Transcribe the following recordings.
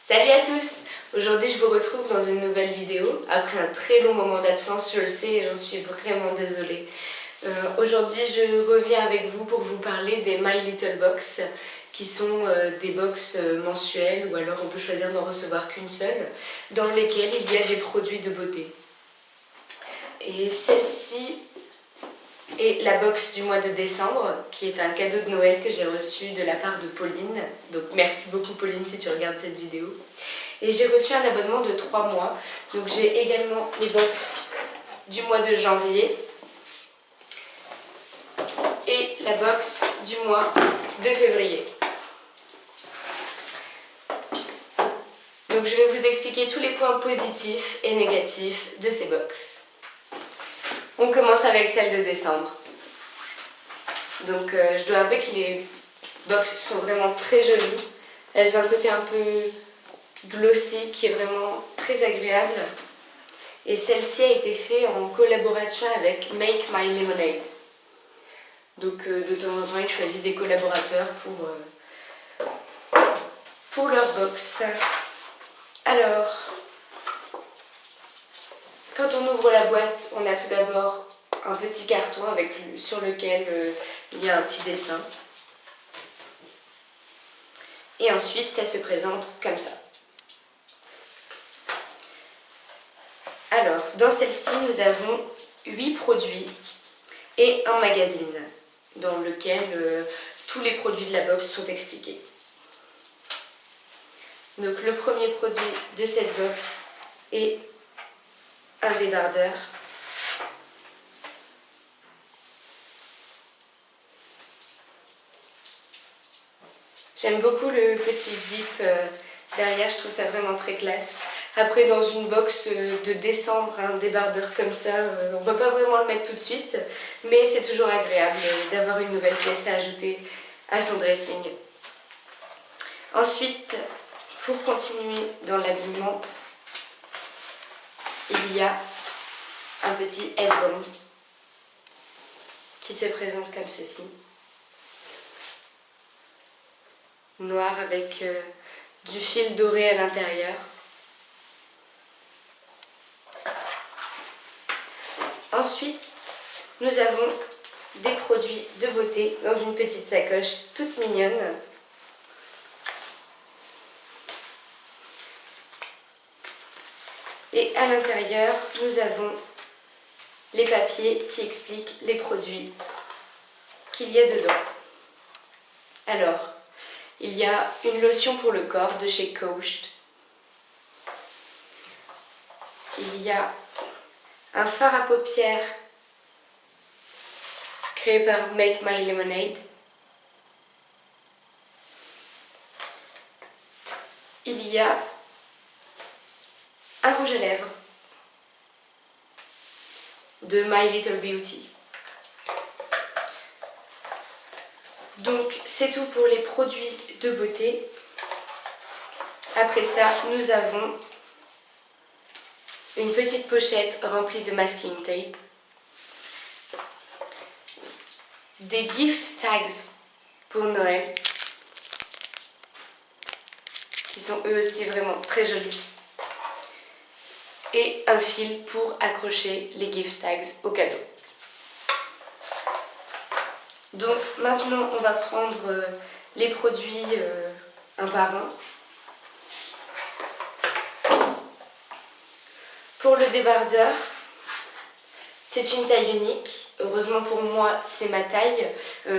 Salut à tous! Aujourd'hui je vous retrouve dans une nouvelle vidéo, après un très long moment d'absence, je le sais et j'en suis vraiment désolée. Aujourd'hui je reviens avec vous pour vous parler des My Little Box, qui sont des box mensuelles, ou alors on peut choisir d'en recevoir qu'une seule, dans lesquelles il y a des produits de beauté. Et celle-ci est la box du mois de décembre, qui est un cadeau de Noël que j'ai reçu de la part de Pauline. Donc merci beaucoup Pauline si tu regardes cette vidéo. Et j'ai reçu un abonnement de 3 mois. Donc j'ai également les box du mois de janvier et la box du mois de février. Donc je vais vous expliquer tous les points positifs et négatifs de ces box. On commence avec celle de décembre. Donc je dois avouer que les box sont vraiment très jolies. Elles ont un côté un peu glossy qui est vraiment très agréable. Et celle-ci a été faite en collaboration avec Make My Lemonade. Donc de temps en temps ils choisissent des collaborateurs pour leur box. Alors, quand on ouvre la boîte, on a tout d'abord un petit carton sur lequel il y a un petit dessin. Et ensuite, ça se présente comme ça. Alors, dans celle-ci, nous avons 8 produits et un magazine dans lequel tous les produits de la box sont expliqués. Donc, le premier produit de cette box est un débardeur. J'aime beaucoup le petit zip derrière, je trouve ça vraiment très classe. Après, dans une box de décembre, un débardeur comme ça, on ne va pas vraiment le mettre tout de suite, mais c'est toujours agréable d'avoir une nouvelle pièce à ajouter à son dressing. Ensuite, pour continuer dans l'habillement, il y a un petit headband qui se présente comme ceci. Noir avec du fil doré à l'intérieur. Ensuite, nous avons des produits de beauté dans une petite sacoche toute mignonne. Et à l'intérieur, nous avons les papiers qui expliquent les produits qu'il y a dedans. Alors, il y a une lotion pour le corps de chez Coached. Il y a un fard à paupières créé par Make My Lemonade. Il y a un rouge à lèvres de My Little Beauty. Donc c'est tout pour les produits de beauté. Après ça, nous avons une petite pochette remplie de masking tape, des gift tags pour Noël, qui sont eux aussi vraiment très jolis, et un fil pour accrocher les gift tags au cadeau. Donc maintenant on va prendre les produits un par un. Pour le débardeur, c'est une taille unique. Heureusement pour moi, c'est ma taille.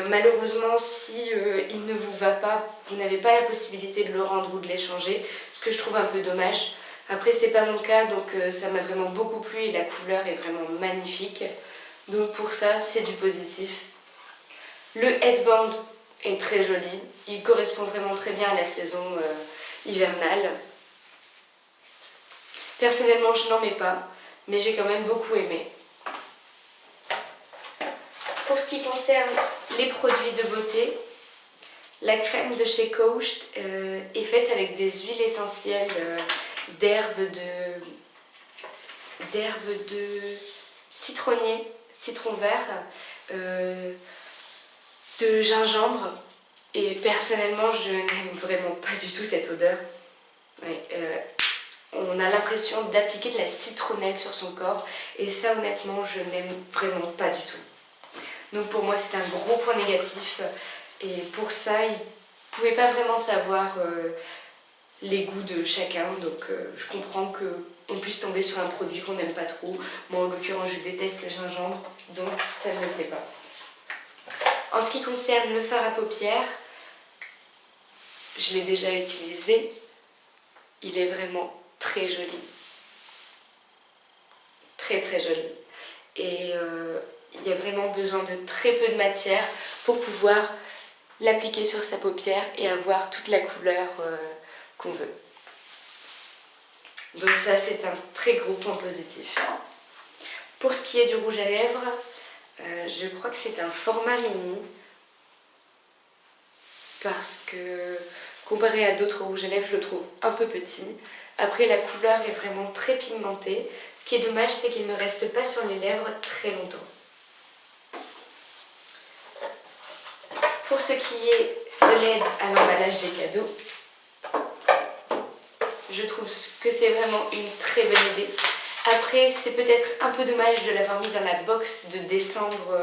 Malheureusement, si il ne vous va pas, vous n'avez pas la possibilité de le rendre ou de l'échanger, ce que je trouve un peu dommage. Après, c'est pas mon cas, donc ça m'a vraiment beaucoup plu et la couleur est vraiment magnifique. Donc pour ça, c'est du positif. Le headband est très joli, il correspond vraiment très bien à la saison hivernale. Personnellement, je n'en mets pas, mais j'ai quand même beaucoup aimé. Pour ce qui concerne les produits de beauté, la crème de chez Coached est faite avec des huiles essentielles d'herbes de citronnier, citron vert, de gingembre, et personnellement je n'aime vraiment pas du tout cette odeur. Ouais, on a l'impression d'appliquer de la citronnelle sur son corps et ça honnêtement je n'aime vraiment pas du tout. Donc pour moi c'est un gros point négatif et pour ça ils ne pouvaient pas vraiment savoir les goûts de chacun, donc je comprends qu'on puisse tomber sur un produit qu'on n'aime pas trop. Moi en l'occurrence je déteste le gingembre, donc ça ne me plaît pas. En ce qui concerne le fard à paupières, je l'ai déjà utilisé, il est vraiment très joli, très très joli. Et il y a vraiment besoin de très peu de matière pour pouvoir l'appliquer sur sa paupière et avoir toute la couleur qu'on veut. Donc ça c'est un très gros point positif. Pour ce qui est du rouge à lèvres, je crois que c'est un format mini parce que comparé à d'autres rouges à lèvres je le trouve un peu petit. Après la couleur est vraiment très pigmentée. Ce qui est dommage c'est qu'il ne reste pas sur les lèvres très longtemps. Pour ce qui est de l'aide à l'emballage des cadeaux, je trouve que c'est vraiment une très bonne idée. Après, c'est peut-être un peu dommage de l'avoir mis dans la box de décembre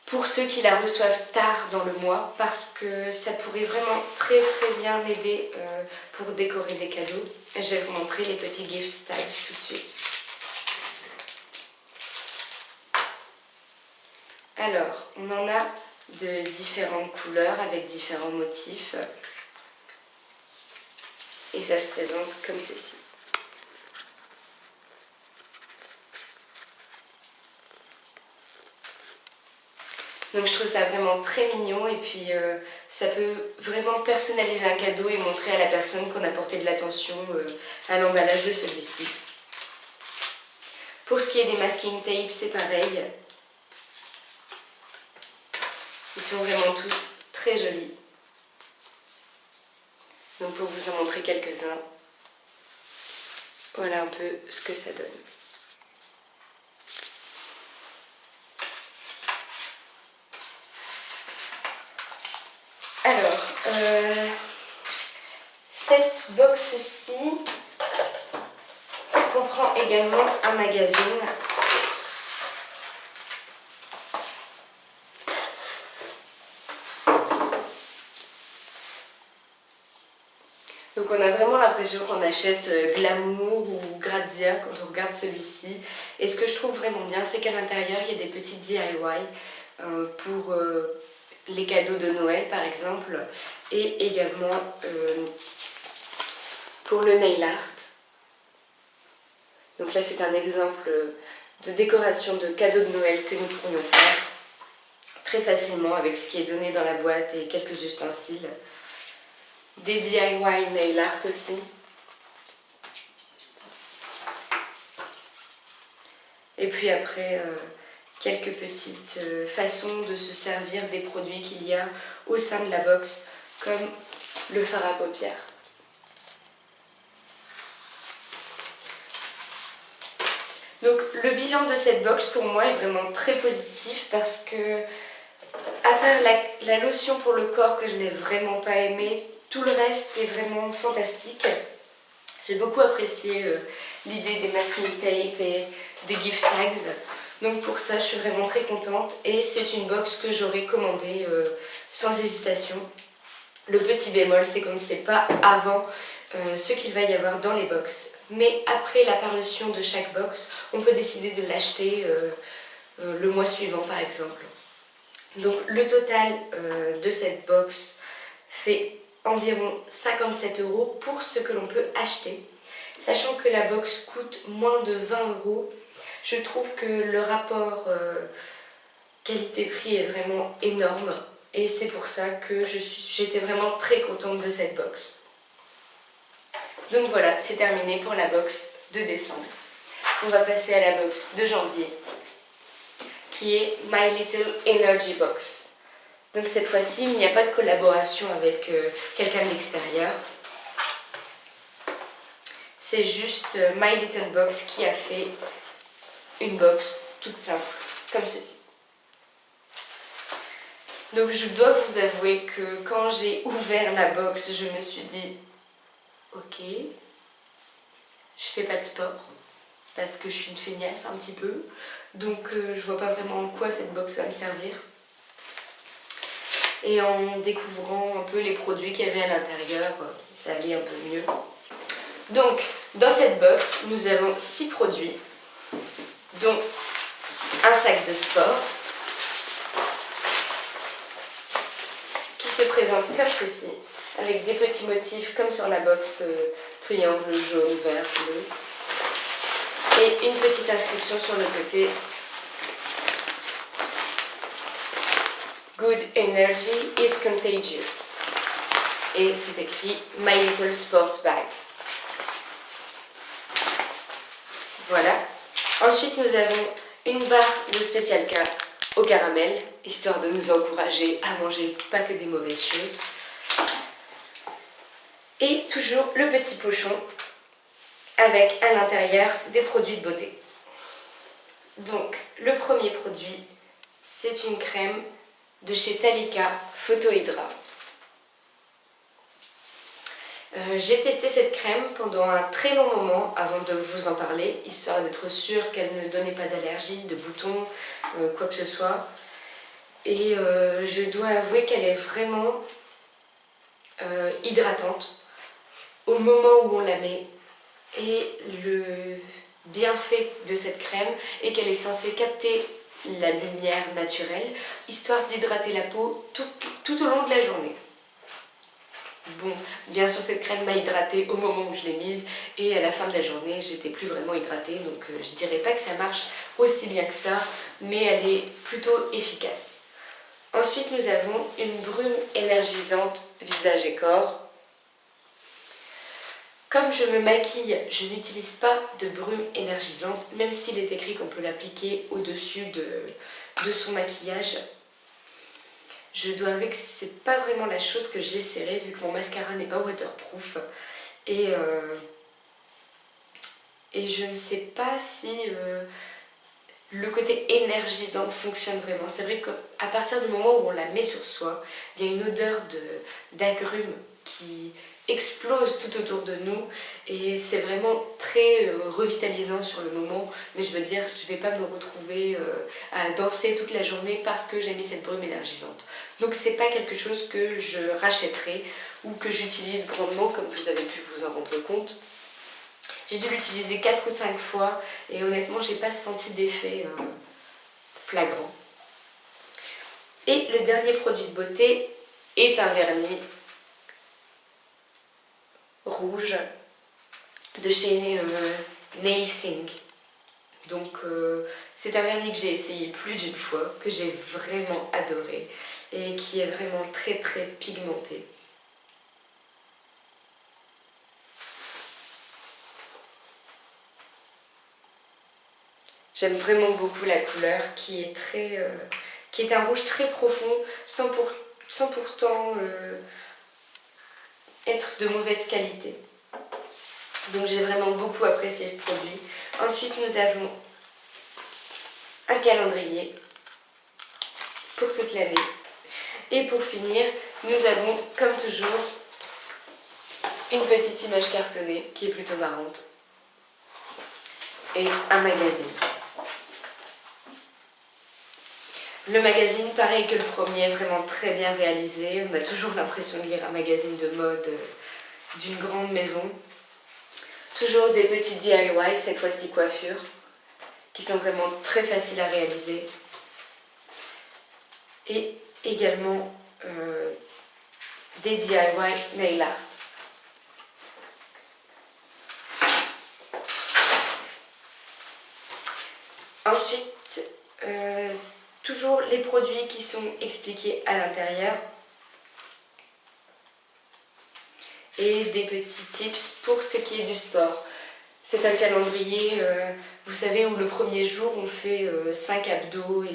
pour ceux qui la reçoivent tard dans le mois parce que ça pourrait vraiment très très bien aider pour décorer des cadeaux. Et je vais vous montrer les petits gift tags tout de suite. Alors, on en a de différentes couleurs avec différents motifs. Et ça se présente comme ceci. Donc je trouve ça vraiment très mignon et puis ça peut vraiment personnaliser un cadeau et montrer à la personne qu'on a porté de l'attention à l'emballage de celui-ci. Pour ce qui est des masking tapes, c'est pareil. Ils sont vraiment tous très jolis. Donc pour vous en montrer quelques-uns, voilà un peu ce que ça donne. Alors, cette box-ci comprend également un magazine. Donc on a vraiment l'impression qu'on achète Glamour ou Grazia quand on regarde celui-ci. Et ce que je trouve vraiment bien, c'est qu'à l'intérieur, il y a des petits DIY pour les cadeaux de Noël par exemple, et également pour le nail art. Donc là c'est un exemple de décoration de cadeaux de Noël que nous pourrions faire très facilement avec ce qui est donné dans la boîte et quelques ustensiles. Des DIY nail art aussi. Et puis après, quelques petites façons de se servir des produits qu'il y a au sein de la box, comme le fard à paupières. Donc le bilan de cette box pour moi est vraiment très positif parce que, à part la lotion pour le corps que je n'ai vraiment pas aimée, tout le reste est vraiment fantastique. J'ai beaucoup apprécié l'idée des masking tape et des gift tags. Donc pour ça, je suis vraiment très contente et c'est une box que j'aurais commandée sans hésitation. Le petit bémol, c'est qu'on ne sait pas avant ce qu'il va y avoir dans les box. Mais après la parution de chaque box, on peut décider de l'acheter le mois suivant par exemple. Donc le total de cette box fait environ 57 € pour ce que l'on peut acheter. Sachant que la box coûte moins de 20 €, je trouve que le rapport qualité-prix est vraiment énorme et c'est pour ça que j'étais vraiment très contente de cette box. Donc voilà, c'est terminé pour la box de décembre. On va passer à la box de janvier qui est My Little Energy Box. Donc cette fois-ci, il n'y a pas de collaboration avec quelqu'un de l'extérieur. C'est juste My Little Box qui a fait une box toute simple, comme ceci. Donc je dois vous avouer que quand j'ai ouvert la box, je me suis dit ok. Je fais pas de sport parce que je suis une feignasse un petit peu, donc je vois pas vraiment en quoi cette box va me servir. Et en découvrant un peu les produits qu'il y avait à l'intérieur, ça allait un peu mieux. Donc, dans cette box, nous avons 6 produits, dont un sac de sport, qui se présente comme ceci, avec des petits motifs comme sur la box, triangle, jaune, vert, bleu. Et une petite inscription sur le côté. Good energy is contagious. Et c'est écrit My Little Sport Bag. Voilà. Ensuite, nous avons une barre de Special K au caramel, histoire de nous encourager à manger pas que des mauvaises choses. Et toujours le petit pochon avec à l'intérieur des produits de beauté. Donc, le premier produit, c'est une crème de chez Talika Photo Hydra. J'ai testé cette crème pendant un très long moment avant de vous en parler, histoire d'être sûre qu'elle ne donnait pas d'allergie, de boutons, quoi que ce soit. Et je dois avouer qu'elle est vraiment hydratante au moment où on la met. Et le bienfait de cette crème est qu'elle est censée capter la lumière naturelle, histoire d'hydrater la peau tout au long de la journée. Bon, bien sûr cette crème m'a hydratée au moment où je l'ai mise et à la fin de la journée j'étais plus vraiment hydratée, donc je dirais pas que ça marche aussi bien que ça, mais elle est plutôt efficace. Ensuite nous avons une brume énergisante visage et corps. Comme je me maquille, je n'utilise pas de brume énergisante, même s'il est écrit qu'on peut l'appliquer au-dessus de son maquillage. Je dois avouer que c'est pas vraiment la chose que j'essaierai vu que mon mascara n'est pas waterproof. Et je ne sais pas si le côté énergisant fonctionne vraiment. C'est vrai qu'à partir du moment où on la met sur soi, il y a une odeur d'agrumes qui explose tout autour de nous et c'est vraiment très revitalisant sur le moment, mais je veux dire, je vais pas me retrouver à danser toute la journée parce que j'ai mis cette brume énergisante. Donc c'est pas quelque chose que je rachèterai ou que j'utilise grandement, comme vous avez pu vous en rendre compte. J'ai dû l'utiliser 4 ou 5 fois et honnêtement j'ai pas senti d'effet flagrant. Et le dernier produit de beauté est un vernis rouge de chez Nailsing. Donc c'est un vernis que j'ai essayé plus d'une fois, que j'ai vraiment adoré et qui est vraiment très très pigmenté. J'aime vraiment beaucoup la couleur qui est un rouge très profond sans pourtant être de mauvaise qualité. Donc j'ai vraiment beaucoup apprécié ce produit. Ensuite nous avons un calendrier pour toute l'année. Et pour finir, nous avons comme toujours une petite image cartonnée qui est plutôt marrante. Et un magazine. Le magazine, pareil que le premier, vraiment très bien réalisé. On a toujours l'impression de lire un magazine de mode d'une grande maison. Toujours des petits DIY, cette fois-ci coiffure, qui sont vraiment très faciles à réaliser. Et également des DIY nail art. Ensuite, toujours les produits qui sont expliqués à l'intérieur et des petits tips pour ce qui est du sport. C'est un calendrier, vous savez, où le premier jour on fait 5 abdos et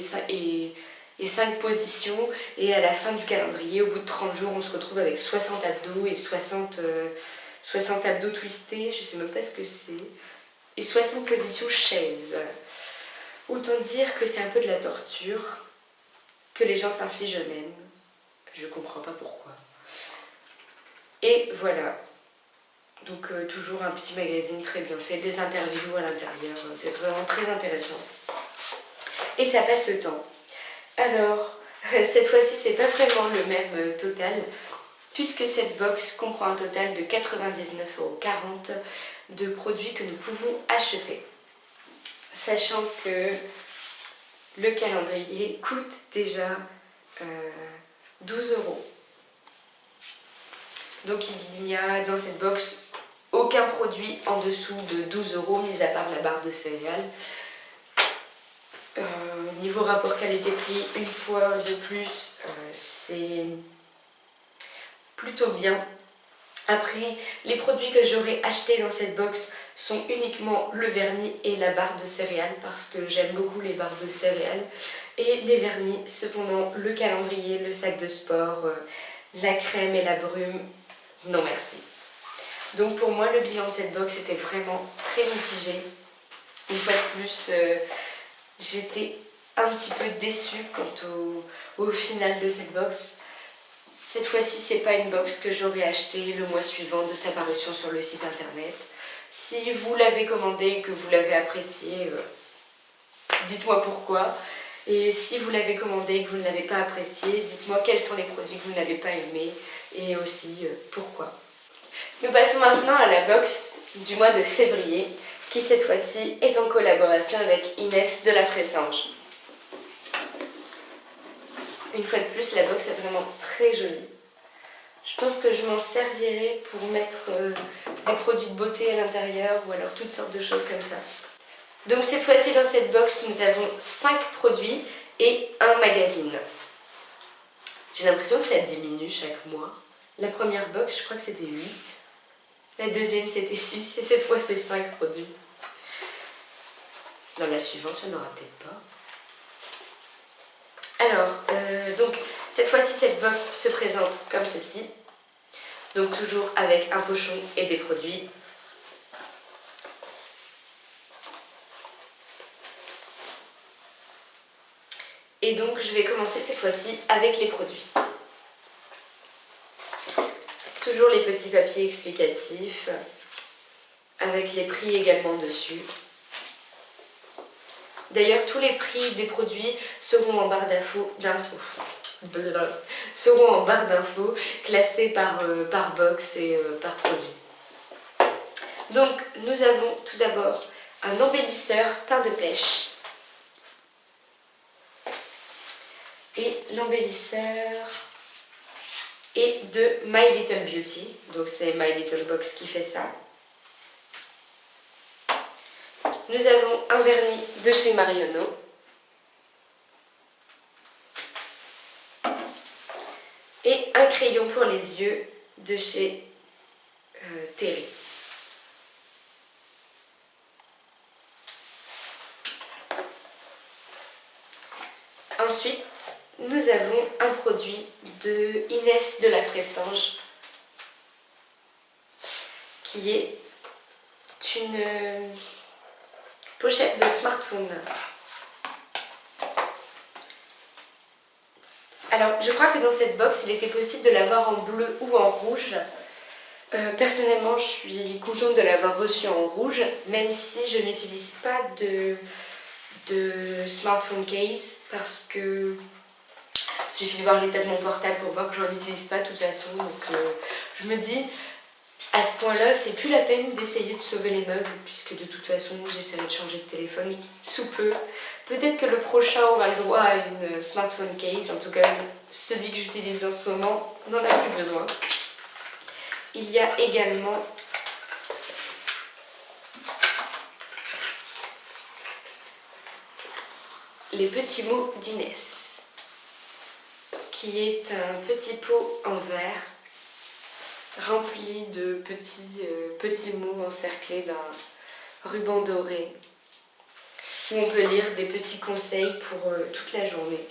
5 positions et à la fin du calendrier, au bout de 30 jours, on se retrouve avec 60 abdos et 60 abdos twistés, je sais même pas ce que c'est, et 60 positions chaises. Autant dire que c'est un peu de la torture, que les gens s'infligent eux-mêmes. Je comprends pas pourquoi. Et voilà. Donc toujours un petit magazine très bien fait, des interviews à l'intérieur, c'est vraiment très intéressant. Et ça passe le temps. Alors, cette fois-ci, c'est pas vraiment le même total, puisque cette box comprend un total de 99,40 € de produits que nous pouvons acheter. Sachant que le calendrier coûte déjà 12 €. Donc il n'y a dans cette box aucun produit en dessous de 12 €, mis à part la barre de céréales. Niveau rapport qualité-prix, une fois de plus, c'est plutôt bien. Après, les produits que j'aurais achetés dans cette box sont uniquement le vernis et la barre de céréales parce que j'aime beaucoup les barres de céréales. Et les vernis, cependant, le calendrier, le sac de sport, la crème et la brume, non merci. Donc pour moi, le bilan de cette box était vraiment très mitigé. Une fois de plus, j'étais un petit peu déçue quant au final de cette box. Cette fois-ci, c'est pas une box que j'aurais achetée le mois suivant de sa parution sur le site internet. Si vous l'avez commandée et que vous l'avez appréciée, dites-moi pourquoi. Et si vous l'avez commandée et que vous ne l'avez pas appréciée, dites-moi quels sont les produits que vous n'avez pas aimés et aussi pourquoi. Nous passons maintenant à la box du mois de février, qui cette fois-ci est en collaboration avec Inès de la Fressange. Une fois de plus, la box est vraiment très jolie. Je pense que je m'en servirai pour mettre des produits de beauté à l'intérieur ou alors toutes sortes de choses comme ça. Donc cette fois-ci dans cette box, nous avons 5 produits et un magazine. J'ai l'impression que ça diminue chaque mois. La première box, je crois que c'était 8. La deuxième, c'était 6. Et cette fois, c'est 5 produits. Dans la suivante, il n'y en aura peut-être pas. Alors, donc cette fois-ci, cette box se présente comme ceci. Donc toujours avec un pochon et des produits. Et donc je vais commencer cette fois-ci avec les produits. Toujours les petits papiers explicatifs, avec les prix également dessus. D'ailleurs, tous les prix des produits seront en barre d'infos, classés par box et par produit. Donc, nous avons tout d'abord un embellisseur teint de pêche. Et l'embellisseur est de My Little Beauty. Donc, c'est My Little Box qui fait ça. Nous avons un vernis de chez Marionneau. Et un crayon pour les yeux de chez Terry. Ensuite, nous avons un produit de Inès de la Fressange qui est une pochette de smartphone. Alors, je crois que dans cette box, il était possible de l'avoir en bleu ou en rouge. Personnellement, je suis contente de l'avoir reçu en rouge, même si je n'utilise pas de smartphone case, parce que il suffit de voir l'état de mon portable pour voir que j'en utilise pas de toute façon. Donc je me dis, à ce point-là, c'est plus la peine d'essayer de sauver les meubles, puisque de toute façon, j'essaierai de changer de téléphone sous peu. Peut-être que le prochain aura le droit à une smartphone case, en tout cas celui que j'utilise en ce moment n'en a plus besoin. Il y a également les petits mots d'Inès, qui est un petit pot en verre rempli de petits mots encerclés d'un ruban doré, où on peut lire des petits conseils pour toute la journée.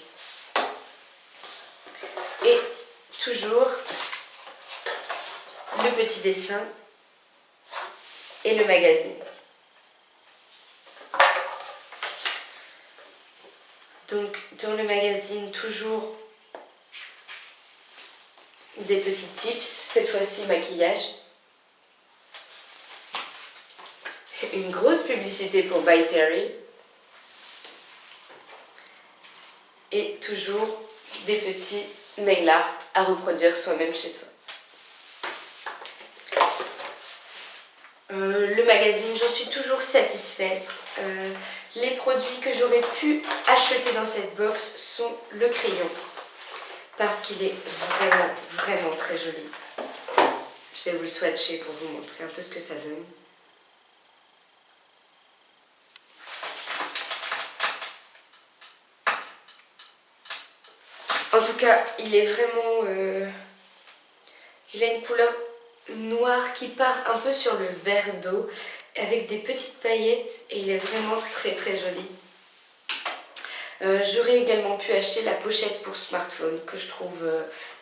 Et toujours le petit dessin et le magazine. Donc dans le magazine, toujours des petits tips, cette fois-ci maquillage. une grosse publicité pour By Terry. Et toujours des petits nail art à reproduire soi-même chez soi. Le magazine, j'en suis toujours satisfaite. Les produits que j'aurais pu acheter dans cette box sont le crayon. Parce qu'il est vraiment très joli. Je vais vous le swatcher pour vous montrer un peu ce que ça donne. En tout cas, il est vraiment... il a une couleur noire qui part un peu sur le vert d'eau avec des petites paillettes et il est vraiment très joli. J'aurais également pu acheter la pochette pour smartphone que je trouve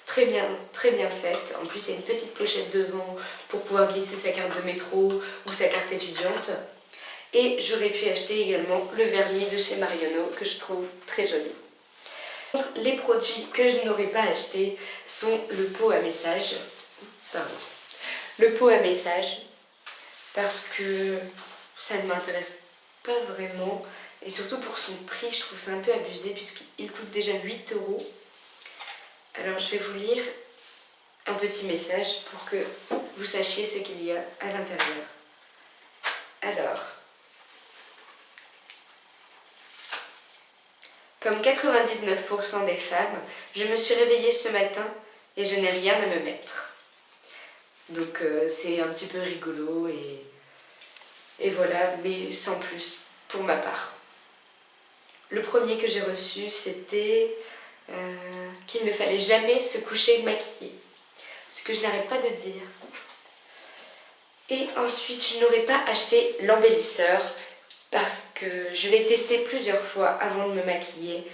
très bien faite. En plus, il y a une petite pochette devant pour pouvoir glisser sa carte de métro ou sa carte étudiante. Et j'aurais pu acheter également le vernis de chez Marionneau que je trouve très joli. Les produits que je n'aurais pas acheté sont le pot à message. Le pot à message parce que ça ne m'intéresse pas vraiment. Et surtout pour son prix, je trouve ça un peu abusé puisqu'il coûte déjà 8 €. Alors je vais vous lire un petit message pour que vous sachiez ce qu'il y a à l'intérieur. Alors, comme 99% des femmes, je me suis réveillée ce matin et je n'ai rien à me mettre. Donc c'est un petit peu rigolo et voilà, mais sans plus pour ma part. Le premier que j'ai reçu, c'était qu'il ne fallait jamais se coucher maquillée. Ce que je n'arrête pas de dire. Et ensuite, je n'aurais pas acheté l'embellisseur parce que je l'ai testé plusieurs fois avant de me maquiller.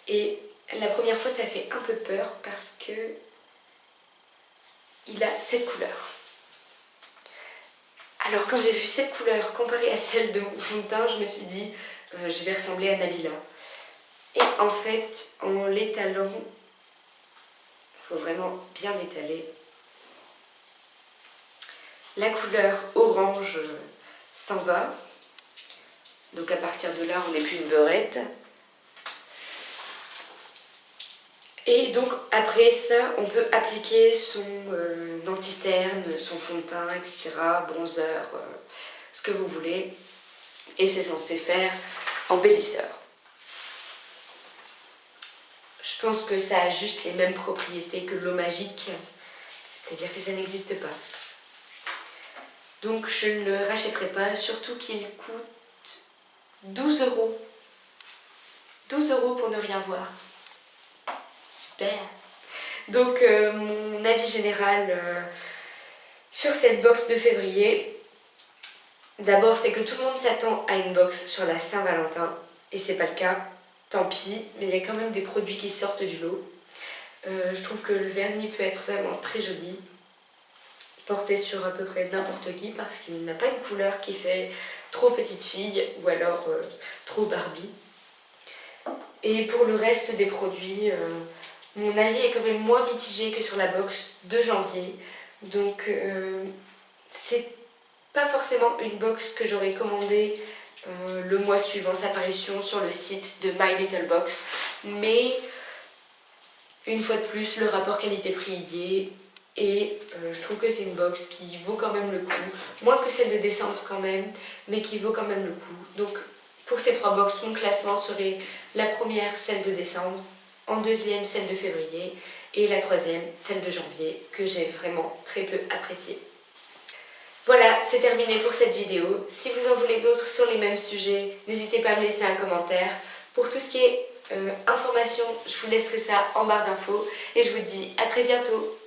Et la première fois, ça fait un peu peur parce que il a cette couleur. Alors quand j'ai vu cette couleur comparée à celle de mon fond de teint, je me suis dit je vais ressembler à Nabila. Et en fait, en l'étalant, il faut vraiment bien l'étaler, la couleur orange s'en va. Donc à partir de là, on n'est plus une beurette. Et donc après ça, on peut appliquer son anti-cerne, son fond de teint, etc., bronzer, ce que vous voulez. Et c'est censé faire embellisseur. Je pense que ça a juste les mêmes propriétés que l'eau magique, c'est-à-dire que ça n'existe pas. Donc je ne le rachèterai pas, surtout qu'il coûte 12 €. 12 € pour ne rien voir. Super. Donc mon avis général sur cette box de février, d'abord c'est que tout le monde s'attend à une box sur la Saint-Valentin et c'est pas le cas, tant pis, mais il y a quand même des produits qui sortent du lot. Je trouve que le vernis peut être vraiment très joli, porté sur à peu près n'importe qui parce qu'il n'a pas une couleur qui fait trop petite fille ou alors trop Barbie. Et pour le reste des produits, mon avis est quand même moins mitigé que sur la box de janvier. Donc c'est pas forcément une box que j'aurais commandée le mois suivant sa parution sur le site de My Little Box. Mais une fois de plus, le rapport qualité-prix y est. Et je trouve que c'est une box qui vaut quand même le coup. Moins que celle de décembre quand même, mais qui vaut quand même le coup. Donc pour ces 3 box, mon classement serait la première, celle de décembre, en deuxième, celle de février, et la troisième, celle de janvier, que j'ai vraiment très peu appréciée. Voilà, c'est terminé pour cette vidéo. Si vous en voulez d'autres sur les mêmes sujets, n'hésitez pas à me laisser un commentaire. Pour tout ce qui est information, je vous laisserai ça en barre d'infos. Et je vous dis à très bientôt.